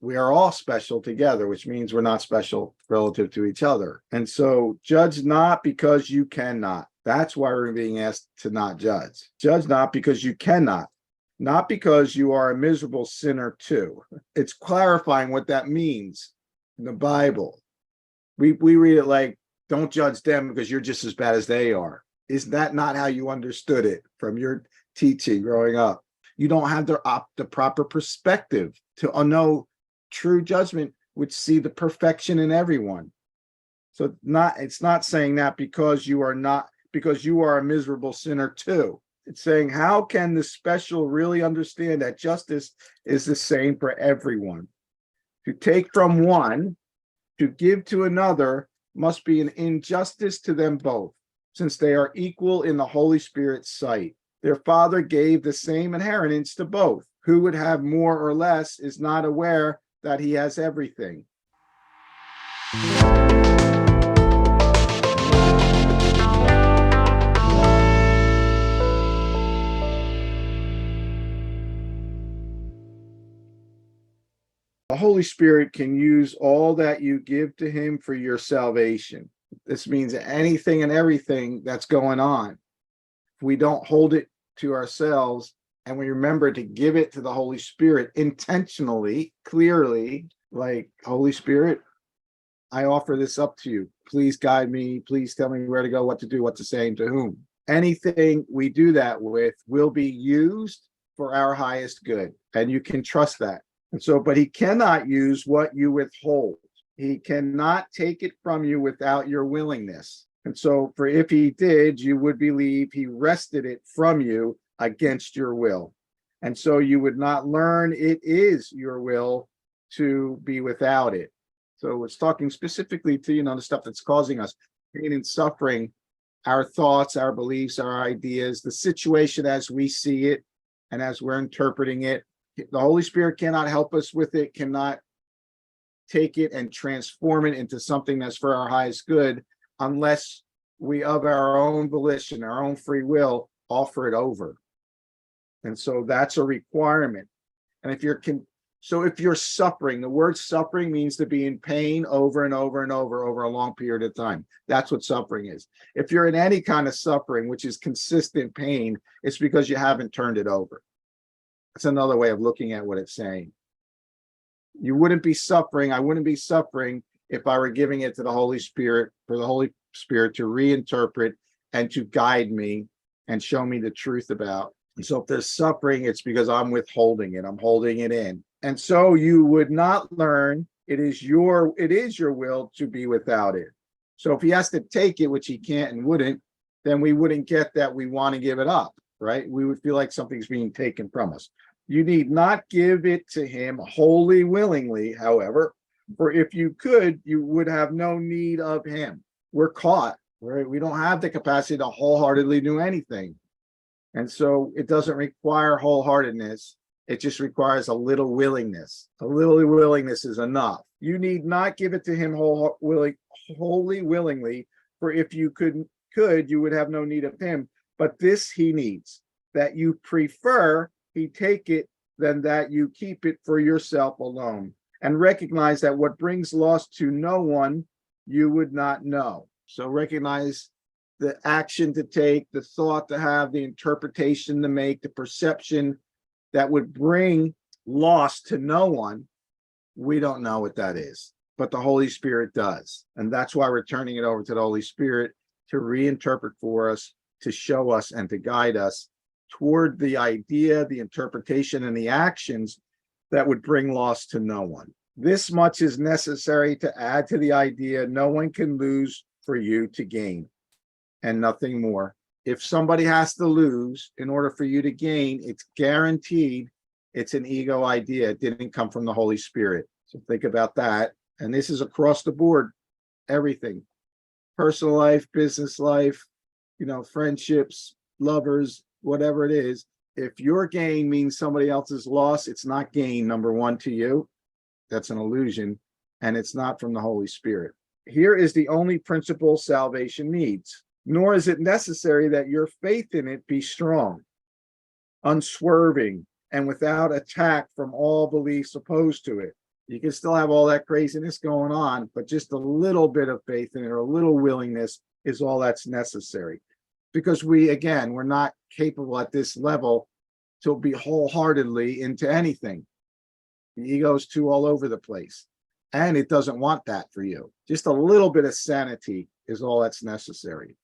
we are all special together, which means we're not special relative to each other. And so judge not because you cannot. That's why we're being asked to not judge. Judge not because you cannot, not because you are a miserable sinner too. It's clarifying what that means in the Bible. We read it like, don't judge them because you're just as bad as they are. Is that not how you understood it from your teaching growing up? You don't have the proper perspective to know true judgment, which see the perfection in everyone. So it's not saying that because you are a miserable sinner too. It's saying, how can the special really understand that justice is the same for everyone? To take from one, to give to another, must be an injustice to them both, since they are equal in the Holy Spirit's sight. Their Father gave the same inheritance to both. Who would have more or less is not aware that he has everything. The Holy Spirit can use all that you give to him for your salvation. This means anything and everything that's going on. If we don't hold it to ourselves and we remember to give it to the Holy Spirit intentionally, clearly, like, Holy Spirit, I offer this up to you. Please guide me. Please tell me where to go, what to do, what to say, and to whom. Anything we do that with will be used for our highest good. And you can trust that. And so, but he cannot use what you withhold. He cannot take it from you without your willingness. And so, for if he did, you would believe he wrested it from you against your will. And so you would not learn it is your will to be without it. So it's talking specifically to, the stuff that's causing us pain and suffering, our thoughts, our beliefs, our ideas, the situation as we see it and as we're interpreting it. The Holy Spirit cannot help us with it, cannot take it and transform it into something that's for our highest good, unless we, of our own volition, our own free will, offer it over. And so that's a requirement. And if you're suffering, the word suffering means to be in pain over and over and over a long period of time. That's what suffering is. If you're in any kind of suffering, which is consistent pain, it's because you haven't turned it over. That's another way of looking at what it's saying. I wouldn't be suffering if I were giving it to the Holy Spirit, for the Holy Spirit to reinterpret and to guide me and show me the truth about. And so if there's suffering, it's because I'm withholding it. I'm holding it in. And so you would not learn it is your will to be without it. So if he has to take it, which he can't and wouldn't, then we wouldn't get that we want to give it up, right? We would feel like something's being taken from us. You need not give it to him wholly willingly, however, for if you could, you would have no need of him. We're caught, right? We don't have the capacity to wholeheartedly do anything. And so it doesn't require wholeheartedness. It just requires a little willingness. A little willingness is enough. You need not give it to him wholly willingly, for if you could, you would have no need of him. But this he needs, that you prefer he take it than that you keep it for yourself alone. And recognize that what brings loss to no one, you would not know. So recognize the action to take, the thought to have, the interpretation to make, the perception that would bring loss to no one. We don't know what that is, but the Holy Spirit does. And that's why we're turning it over to the Holy Spirit to reinterpret for us, to show us and to guide us toward the idea, the interpretation, and the actions that would bring loss to no one. This much is necessary to add to the idea no one can lose for you to gain, and nothing more. If somebody has to lose in order for you to gain, it's guaranteed it's an ego idea. It didn't come from the Holy Spirit. So think about that. And this is across the board, everything. Personal life, business life, friendships, lovers, whatever it is. If your gain means somebody else's loss, it's not gain, number one, to you. That's an illusion, and it's not from the Holy Spirit. Here is the only principle salvation needs. Nor is it necessary that your faith in it be strong, unswerving, and without attack from all beliefs opposed to it. You can still have all that craziness going on, but just a little bit of faith in it or a little willingness is all that's necessary. Because again, we're not capable at this level to be wholeheartedly into anything. The ego's too all over the place. And it doesn't want that for you. Just a little bit of sanity is all that's necessary.